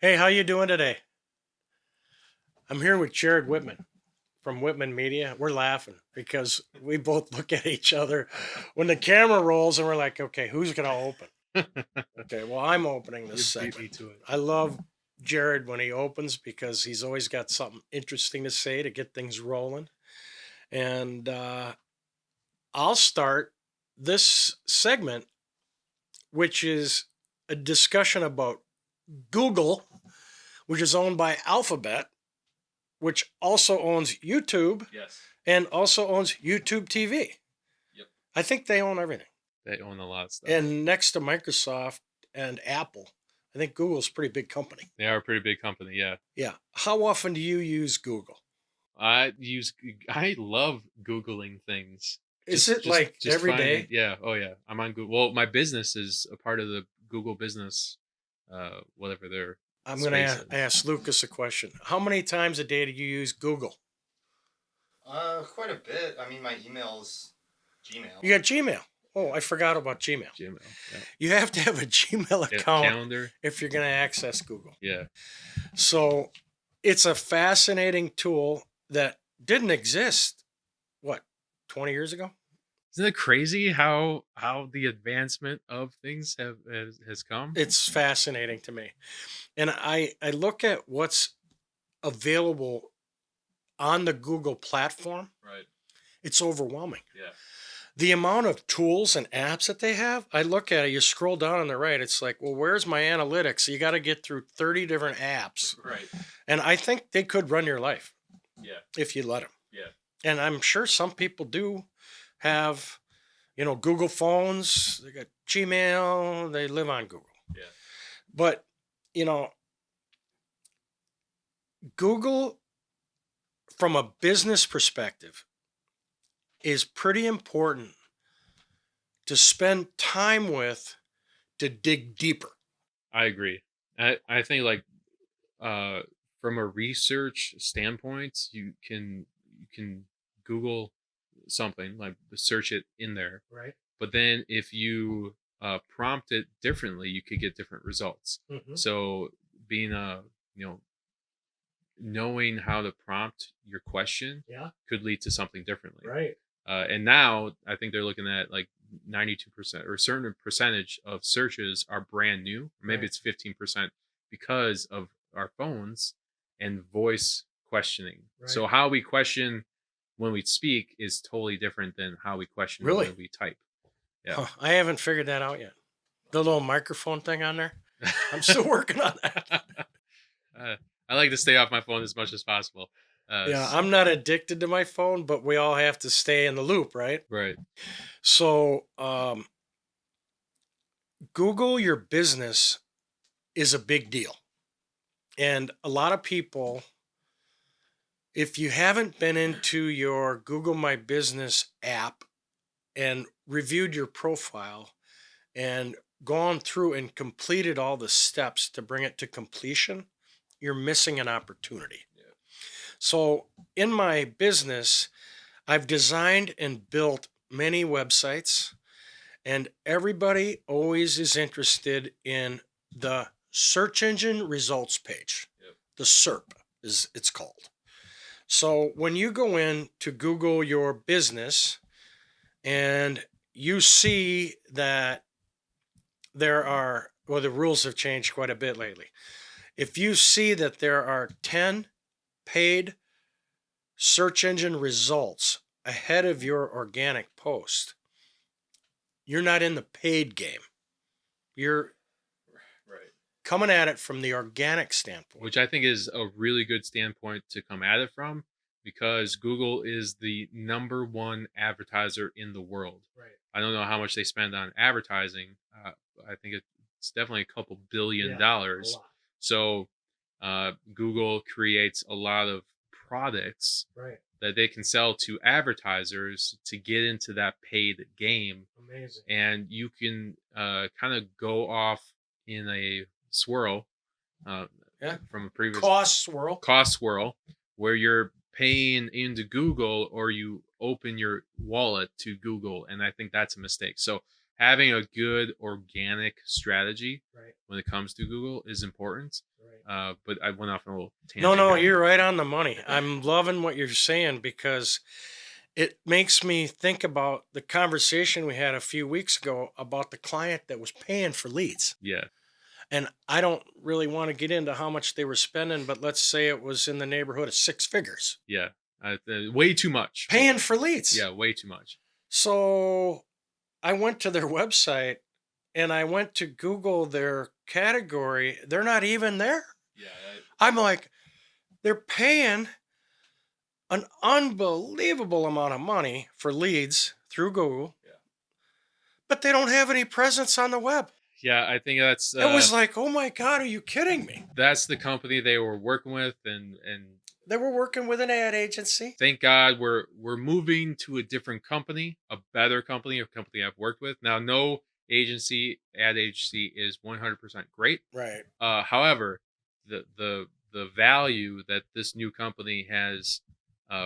Hey, how you doing today? I'm here with Jared Whitman from Whitman Media. We're laughing because we both look at each other when the camera rolls and we're like, okay, who's going to open? Okay, well, I'm opening this You beat me segment. to it. I love Jared when he opens because he's always got something interesting to say to get things rolling. And I'll start this segment, which is a discussion about Google, which is owned by Alphabet, which also owns YouTube Yes. and also owns YouTube TV. Yep. I think they own everything. They own a lot of stuff. And next to Microsoft and Apple, I think Google's a pretty big company. They are a pretty big company. Yeah. Yeah. How often do you use Google? I love Googling things. Is it like Just every finding. day? Yeah. Oh yeah. I'm on Google. Well, my business is a part of the Google business, whatever their I'm going space to is. ask Lucas a question. How many times a day do you use Google? Quite a bit. I mean, my email's Gmail. You got Gmail. Oh, I forgot about Gmail. Gmail. Yeah. You have to have a Gmail Yeah, account calendar. if you're going to access Google. Yeah. So it's a fascinating tool that didn't exist, what, 20 years ago? Isn't it crazy how the advancement of things has come? It's fascinating to me. And I look at what's available on the Google platform, Right. it's overwhelming. Yeah. The amount of tools and apps that they have, I look at it, you scroll down on the right, it's like, well, where's my analytics? You got to get through 30 different apps. Right. And I think they could run your life Yeah. if you let them. Yeah. And I'm sure some people do have, Google phones, they got Gmail, they live on Google. Yeah. But, Google, from a business perspective, is pretty important to spend time with to dig deeper. I agree. I think like uh from a research standpoint, you can Google something, like search it in there. Right. But then if you prompt it differently, you could get different results. Mm-hmm. So being you know knowing how to prompt your question Yeah. could lead to something differently. Right. And now I think they're looking at like 92% or a certain percentage of searches are brand new. Or maybe Right. it's 15% because of our phones and voice questioning. Right. So how we question when we speak is totally different than how we question Really? when we type. Yeah. Huh, I haven't figured that out yet. The little microphone thing on there. I'm still working on that. I like to stay off my phone as much as possible. Yeah, I'm not addicted to my phone, but we all have to stay in the loop, right? Right. So, Google your business is a big deal. And a lot of people, if you haven't been into your Google My Business app and reviewed your profile and gone through and completed all the steps to bring it to completion, you're missing an opportunity. Yeah. So, in my business, I've designed and built many websites, and everybody always is interested in the search engine results page. Yep. The SERP is it's called. So when you go in to Google your business and you see that the rules have changed quite a bit lately. If you see that there are 10 paid search engine results ahead of your organic post, you're not in the paid game. You're Right. coming at it from the organic standpoint. Which I think is a really good standpoint to come at it from, because Google is the number one advertiser in the world. Right. I don't know how much they spend on advertising. I think it's definitely a couple billion Yeah, dollars. a lot. So Google creates a lot of products Right. that they can sell to advertisers to get into that paid game. Amazing. And you can kind of go off in a swirl Yeah. from a previous Cost swirl where you're paying into Google or you open your wallet to Google. And I think that's a mistake. So having a good organic strategy Right. when it comes to Google is important. Right. But I went off on a little No, tangent no, here. you're right on the money. I'm loving what you're saying because it makes me think about the conversation we had a few weeks ago about the client that was paying for leads. Yeah, And I don't really want to get into how much they were spending, but let's say it was in the neighborhood of six figures yeah, way too much. paying for leads. Yeah, way too much. So I went to their website and I went to Google their category. They're not even there. Yeah, I'm like, they're paying an unbelievable amount of money for leads through Google, Yeah. but they don't have any presence on the web. yeah. I think that's It was like, oh my God, are you kidding me? that's the company they were working with, and They were working with an ad agency. thank God we're moving to a different company, a better company, a company I've worked with. Now, no ad agency is 100% great. Right. However, the value that this new company has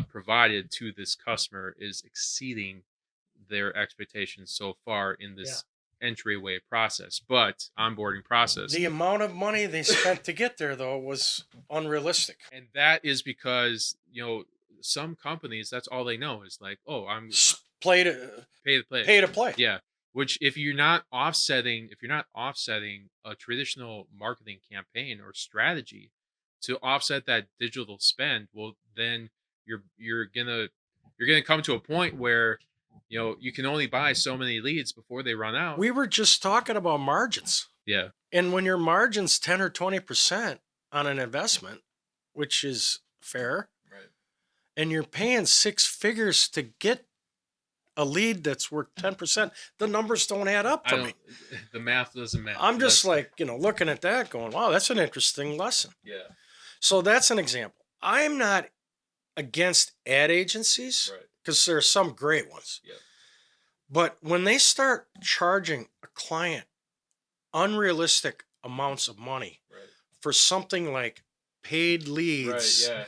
provided to this customer is exceeding their expectations so far in this entryway process, but onboarding process. The amount of money they spent to get there, though, was unrealistic. And that is because, some companies, that's all they know is like, oh, I'm Play to pay to play. pay to play. Yeah. Which if you're not offsetting a traditional marketing campaign or strategy to offset that digital spend, well then you're gonna come to a point where you can only buy so many leads before they run out. We were just talking about margins. Yeah. And when your margin's 10 or 20% on an investment, which is fair, Right. and you're paying six figures to get a lead that's worth 10%, the numbers don't add up for me. The math doesn't matter. I'm just looking at that going, wow, that's an interesting lesson. Yeah. So that's an example. I'm not against ad agencies Right. because there are some great ones. Yeah. But when they start charging a client unrealistic amounts of money Right. for something like paid leads, Right. Yeah.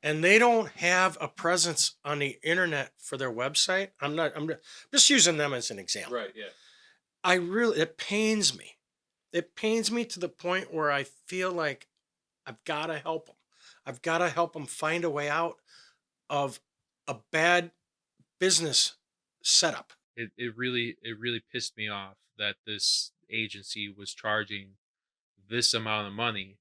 and they don't have a presence on the internet for their website, I'm just using them as an example. Right. Yeah. It pains me. It pains me to the point where I feel like I've got to help them. I've got to help them find a way out of a bad business setup. It really pissed me off that this agency was charging this amount of money,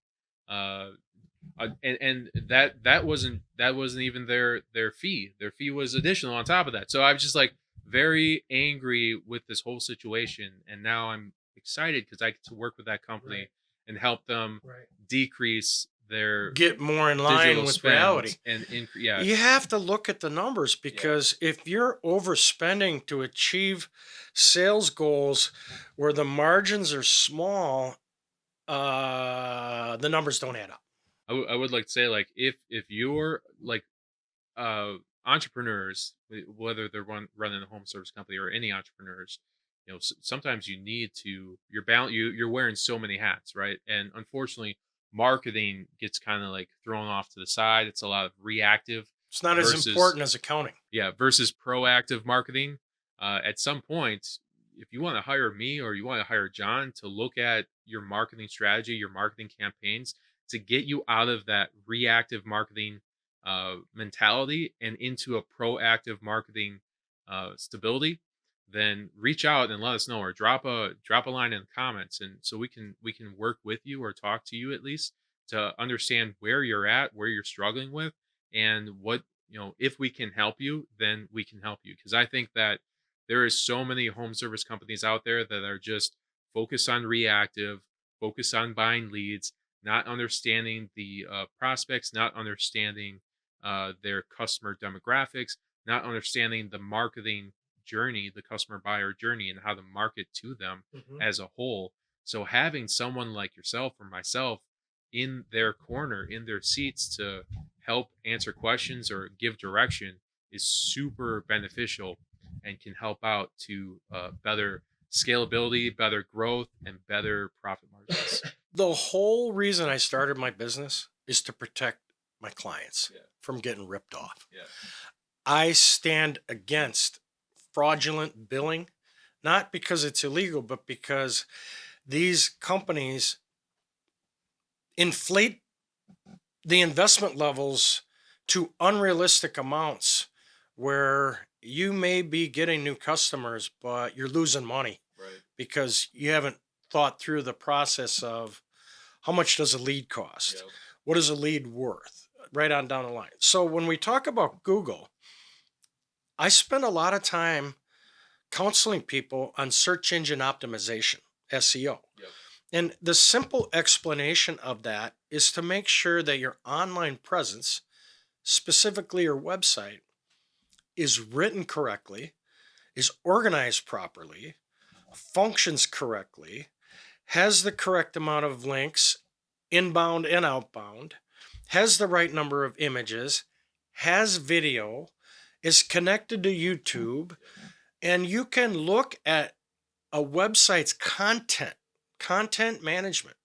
and that wasn't even their fee. Their fee was additional on top of that. So I was just like very angry with this whole situation, and now I'm excited because I get to work with that company Right. and help them decrease their Get more in line digital with spend reality. and increase. You have to look at the numbers because if you're overspending to achieve sales goals where the margins are small, the numbers don't add up. I would like to say, like, if you're like entrepreneurs, whether they're running a home service company or any entrepreneurs, sometimes you need to you're wearing so many hats, right? And unfortunately, marketing gets kind of like thrown off to the side. It's a lot of reactive. It's not Versus- as important as accounting. Yeah, versus proactive marketing. At some point, if you want to hire me or you want to hire John to look at your marketing strategy, your marketing campaigns, to get you out of that reactive marketing mentality and into a proactive marketing stability, then reach out and let us know, or drop a line in the comments, and so we can work with you or talk to you at least to understand where you're at, where you're struggling with, and what if we can help you, then we can help you. Because I think that there is so many home service companies out there that are just focused on reactive, focused on buying leads, not understanding the prospects, not understanding their customer demographics, not understanding the marketing journey, the customer buyer journey, and how to market to them as a whole. So having someone like yourself or myself in their corner, in their seats to help answer questions or give direction is super beneficial and can help out to better scalability, better growth, and better profit margins. The whole reason I started my business is to protect my clients from getting ripped off. Yeah. I stand against fraudulent billing. not because it's illegal, but because these companies inflate the investment levels to unrealistic amounts where you may be getting new customers, but you're losing money Right. because you haven't thought through the process of how much does a lead cost? Yep. What is a lead worth? Right on down the line. So when we talk about Google, I spend a lot of time counseling people on search engine optimization, SEO. Yep. And the simple explanation of that is to make sure that your online presence, specifically your website, is written correctly, is organized properly, functions correctly, has the correct amount of links, inbound and outbound, has the right number of images, has video, is connected to YouTube, and you can look at a website's content management,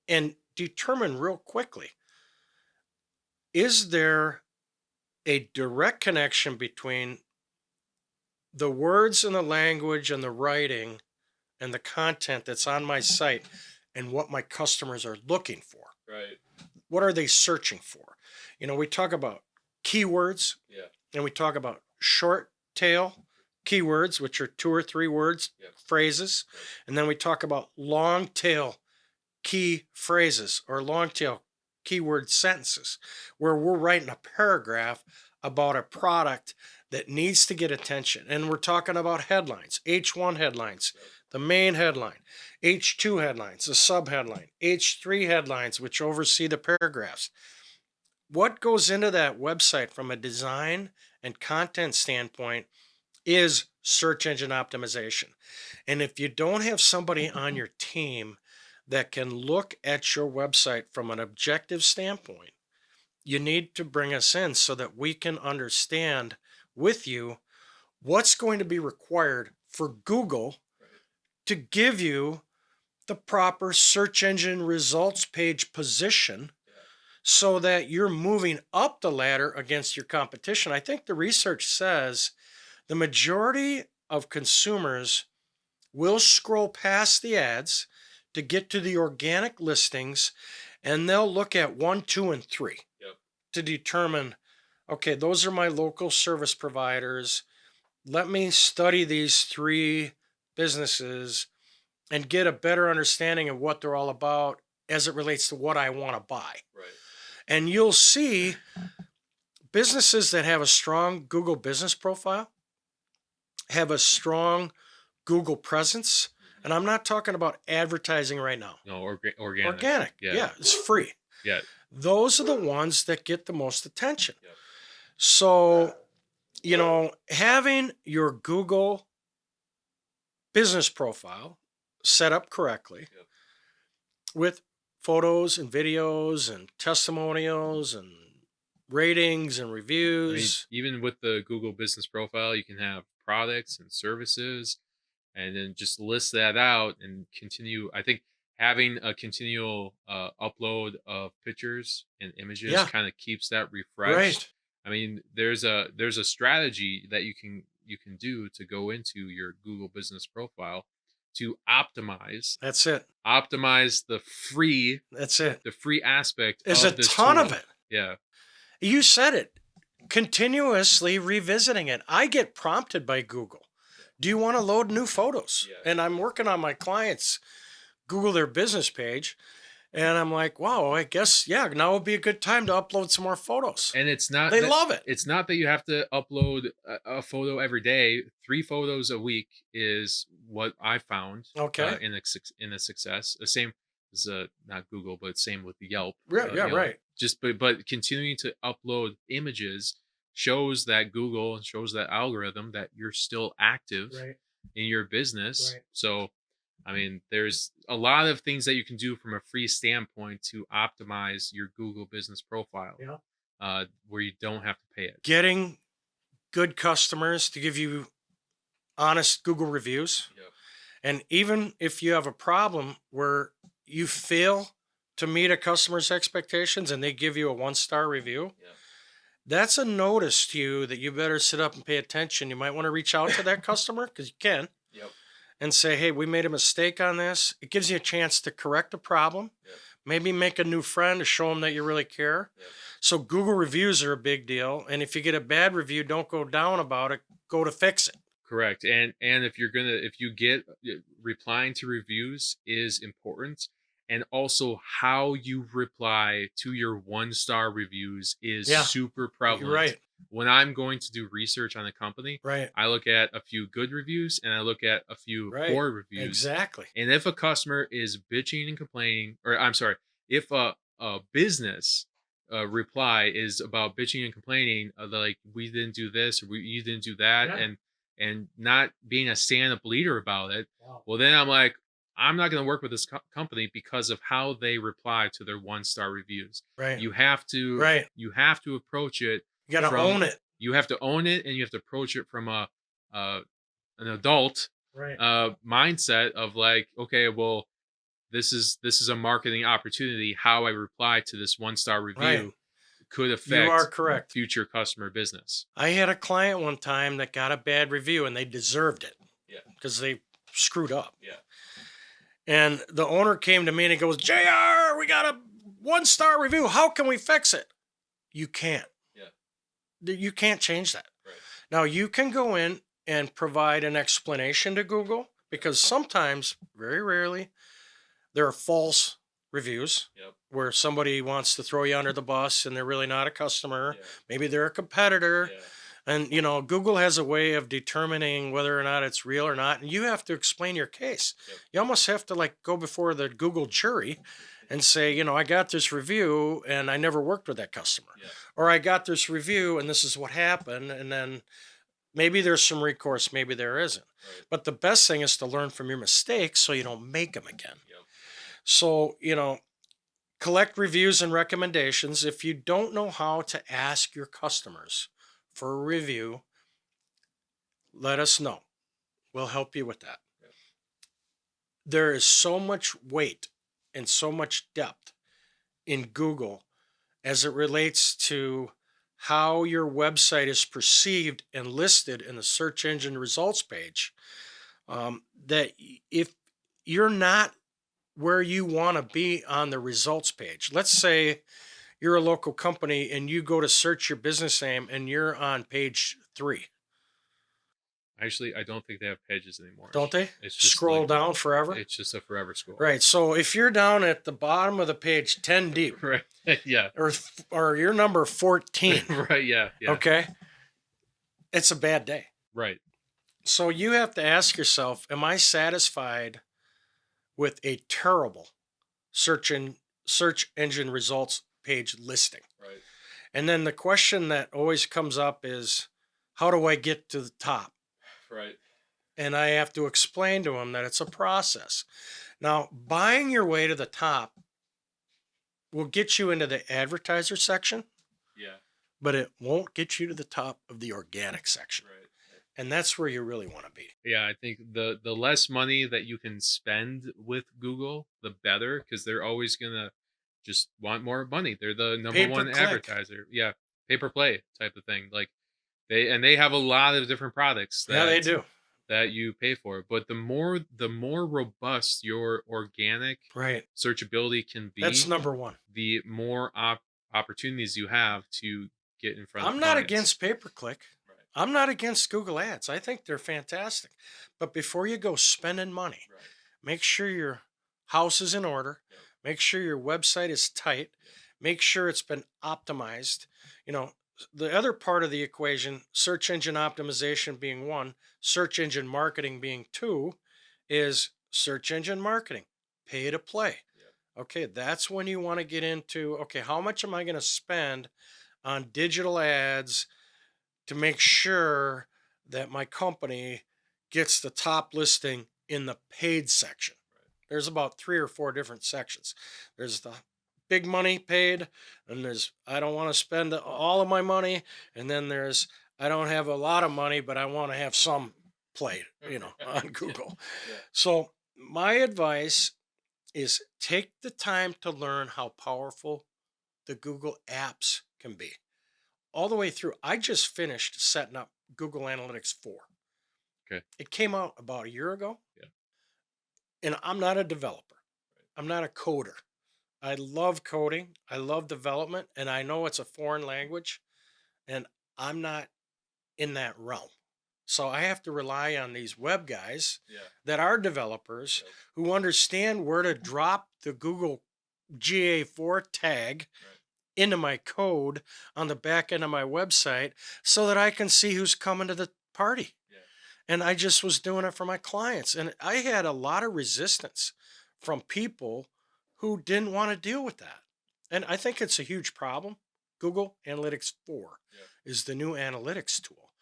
and determine real quickly, is there a direct connection between the words and the language and the writing and the content that's on my site and what my customers are looking for? Right. What are they searching for? We talk about keywords, Yeah. and we talk about short tail keywords, which are 2 or 3 words, Yep. phrases. Yep. And then we talk about long tail key phrases or long tail keyword sentences, where we're writing a paragraph about a product that needs to get attention. And we're talking about headlines, H1 headlines, Yep. the main headline, H2 headlines, the subheadline, H3 headlines, which oversee the paragraphs. What goes into that website from a design and content standpoint is search engine optimization. And if you don't have somebody on your team that can look at your website from an objective standpoint, you need to bring us in so that we can understand with you what's going to be required for Google to give you the proper search engine results page position so that you're moving up the ladder against your competition. I think the research says the majority of consumers will scroll past the ads to get to the organic listings, and they'll look at 1, 2, and 3 Yep. to determine, okay, those are my local service providers. Let me study these 3 businesses and get a better understanding of what they're all about as it relates to what I want to buy. Right. And you'll see businesses that have a strong Google business profile, have a strong Google presence. And I'm not talking about advertising right now. No, organic. Organic. Yeah, it's free. Yeah. Those are the ones that get the most attention. Yep. So, having your Google business profile set up correctly Yep. with photos and videos and testimonials and ratings and I mean, reviews. even with the Google business profile, you can have products and services, and then just list that out and continue. I think having a continual upload of pictures and images Yeah. kind of keeps that refreshed. Right. I mean, there's a strategy that you can do to go into your Google business profile to optimize That's it. the free That's it. aspect There's of a this ton tool. of it. Yeah. You said it. Continuously revisiting it. I get prompted by Google. Do you want to load new photos? Yeah. And I'm working on my clients Google their business page, and I'm like, wow, I guess now would be a good time to upload some more photos. And it's not They that, love it. It's not that you have to upload a photo every day. 3 photos a week is what I found. Okay. In a success. The same as not Google, but same with Yelp. Right. Just but continuing to upload images shows that Google and shows that algorithm that you're still active Right. in your business. Right. So, I mean, there's a lot of things that you can do from a free standpoint to optimize your Google business profile. Yeah. Where you don't have to pay it. Getting good customers to give you honest Google reviews. Yep. And even if you have a problem where you fail to meet a customer's expectations and they give you a 1-star review, Yep. that's a notice to you that you better sit up and pay attention. You might want to reach out to that customer because you can. Yep. and say, hey, we made a mistake on this. It gives you a chance to correct the problem, Yep. maybe make a new friend to show them that you really care. Yep. So Google reviews are a big deal. And if you get a bad review, don't go down about it. Go to fix it. Correct. And if you get replying to reviews is important, and also how you reply to your 1-star reviews is Yeah. super You're prevalent. right. When I'm going to do research on a company, Right. I look at a few good reviews and I look at a few Right. poor reviews. Exactly. And if a customer is bitching and complaining, or I'm sorry, if a business reply is about bitching and complaining, like we didn't do this or you didn't do that, Yeah. and not being a stand-up leader about it, Wow. well, then I'm like, I'm not going to work with this company because of how they reply to their 1-star reviews. Right. You have to Right. approach it. You got to own it. You have to own it, and you have to approach it from an adult Right. mindset of like, okay, well, this is a marketing opportunity. How I reply to this 1-star review Right. could You are affect correct. future customer business. I had a client one time that got a bad review and they deserved it. Yeah. Because they screwed up. Yeah. And the owner came to me and he goes, JR, we got a 1-star review. How can we fix it? You can't. Yeah. You can't change that. Right. Now, you can go in and provide an explanation to Google because sometimes, very rarely, there are false reviews Yep. where somebody wants to throw you under the bus and they're really not a customer. Yeah. Maybe they're a competitor. Yeah. And, Google has a way of determining whether or not it's real or not. And you have to explain your case. Yep. You almost have to go before the Google jury and say, I got this review and I never worked with that customer. Yeah. Or I got this review and this is what happened. And then maybe there's some recourse, maybe there isn't. Right. But the best thing is to learn from your mistakes so you don't make them again. Yep. So, collect reviews and recommendations. If you don't know how to ask your customers for a review, let us know. We'll help you with that. Yep. There is so much weight and so much depth in Google as it relates to how your website is perceived and listed in the search engine results page, that if you're not where you want to be on the results page, let's say you're a local company and you go to search your business name and you're on page 3. Actually, I don't think they have pages anymore. Don't they? It's just scroll down forever. It's just a forever scroll. Right. So if you're down at the bottom of the page 10 deep, Right. Yeah. or you're number 14, Right. Yeah. Yeah. okay, it's a bad day. Right. So you have to ask yourself, am I satisfied with a terrible search engine results page listing? Right. And then the question that always comes up is, how do I get to the top? Right. And I have to explain to them that it's a process. Now, buying your way to the top will get you into the advertiser section, Yeah. but it won't get you to the top of the organic section. Right. And that's where you really want to be. Yeah, I think the less money that you can spend with Google, the better, because they're always gonna just want more money. They're the number one Pay-per-click. advertiser. Yeah, pay per play type of thing. Like they have a lot of different products Yeah, they do. that you pay for. But the more robust your organic Right. searchability can be, That's number one. the more opportunities you have to get in front of I'm not clients. against pay-per-click. Right. I'm not against Google Ads. I think they're fantastic. But before you go spending money, Right. make sure your house is in order. Yep. Make sure your website is tight. Yep. Make sure it's been optimized. The other part of the equation, search engine optimization being one, search engine marketing being two, is search engine marketing, pay to play. Yep. Okay, that's when you want to get into, okay, how much am I going to spend on digital ads to make sure that my company gets the top listing in the paid section? There's about 3 or 4 different sections. There's the big money paid, and there's I don't want to spend all of my money, and then there's I don't have a lot of money, but I want to have some played, on Google. Yeah. So my advice is take the time to learn how powerful the Google apps can be. All the way through. I just finished setting up Google Analytics 4. Okay. It came out about a year ago. Yeah. And I'm not a developer. I'm not a coder. I love coding. I love development. And I know it's a foreign language. And I'm not in that realm. So I have to rely on these web guys Yeah. that are developers Yep. who understand where to drop the Google GA4 tag Right. into my code on the back end of my website so that I can see who's coming to the party. Yeah. And I just was doing it for my clients. And I had a lot of resistance from people who didn't want to deal with that. And I think it's a huge problem. Google Analytics 4 is the new analytics tool.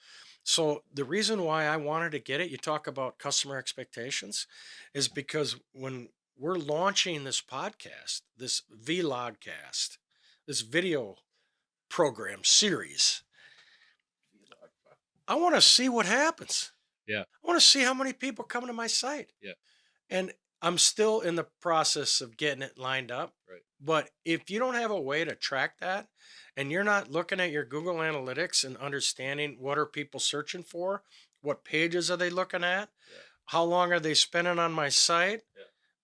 So the reason why I wanted to get it, you talk about customer expectations, is because when we're launching this podcast, this vlogcast, this video program series, I want to see what happens. Yeah. I want to see how many people come to my site. Yeah. And I'm still in the process of getting it lined up. Right. But if you don't have a way to track that and you're not looking at your Google Analytics and understanding what are people searching for, what pages are they looking at, how long are they spending on my site,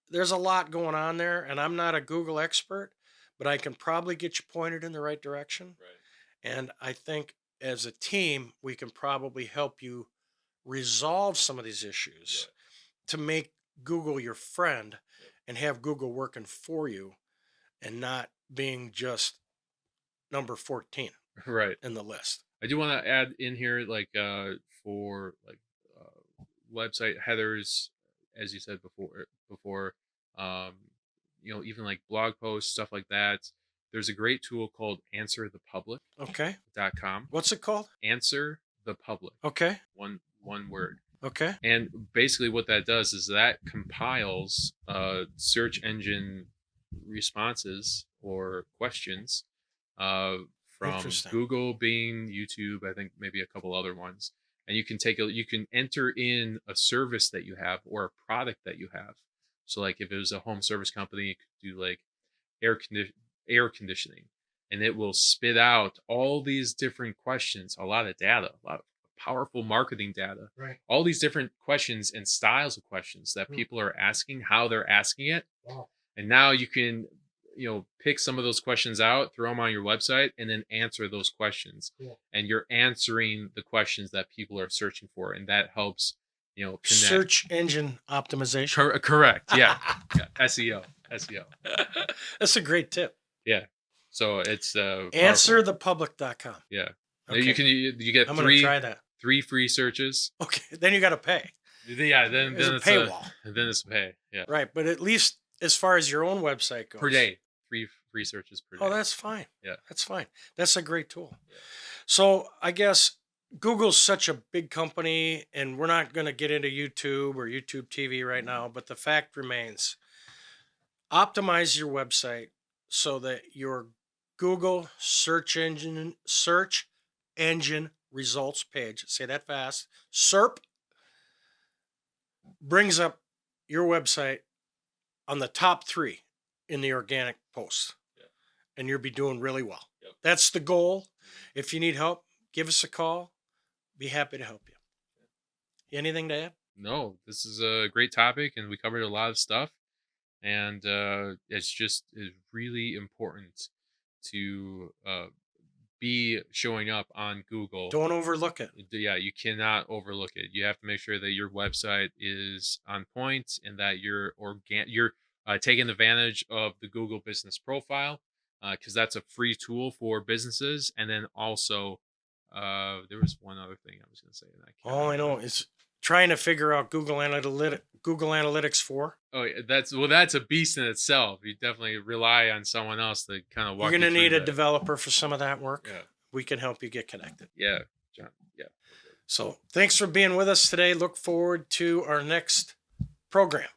there's a lot going on there. And I'm not a Google expert, but I can probably get you pointed in the right direction. Right. And I think as a team, we can probably help you resolve some of these issues to make Google your friend and have Google working for you and not being just number 14 Right. in the list. I do want to add in here, like, for like website headers, as you said before, um, even like blog posts, stuff like that. There's a great tool called answerthepublic.com. Okay. What's it called? Answer the Public. Okay. One word. Okay. And basically what that does is that compiles search engine responses or questions from Interesting. Google, Bing, YouTube, I think maybe a couple other ones. And you can enter in a service that you have or a product that you have. So like if it was a home service company, you could do like air conditioning, and it will spit out all these different questions, a lot of data, a lot of powerful marketing data, Right. all these different questions and styles of questions that people are asking, how they're asking it. Wow. And now you can, pick some of those questions out, throw them on your website, and then answer those questions. Cool. And you're answering the questions that people are searching for, and that helps, connect. Search engine optimization. Correct. Yeah. SEO. That's a great tip. Yeah. So it's Answerthepublic.com. Yeah. Okay. You get I'm going to try that. 3 free searches. Okay. Then you got to pay. Yeah. Then There's it's a paywall. then it's pay. Yeah. Right. But at least as far as your own website goes. Per day. 3 free searches per day. Oh, that's fine. Yeah. That's fine. That's a great tool. Yeah. So I guess Google's such a big company, and we're not going to get into YouTube or YouTube TV right now, but the fact remains, optimize your website so that your Google search engine results page, say that fast, SERP, brings up your website on the top 3 in the organic posts. Yeah. And you'll be doing really well. Yep. That's the goal. If you need help, give us a call. Be happy to help you. Anything to add? No, this is a great topic, and we covered a lot of stuff. And it's really important to be showing up on Google. Don't overlook it. Yeah, you cannot overlook it. You have to make sure that your website is on point and that you're taking advantage of the Google Business Profile, because that's a free tool for businesses. And then also, there was one other thing I was going to say. And All I know is trying to figure out Google Analytics 4. Oh, that's a beast in itself. You definitely rely on someone else to kind of walk. You're going to need a that. developer for some of that work. Yeah. We can help you get connected. Yeah, John. Yeah. So thanks for being with us today. Look forward to our next program.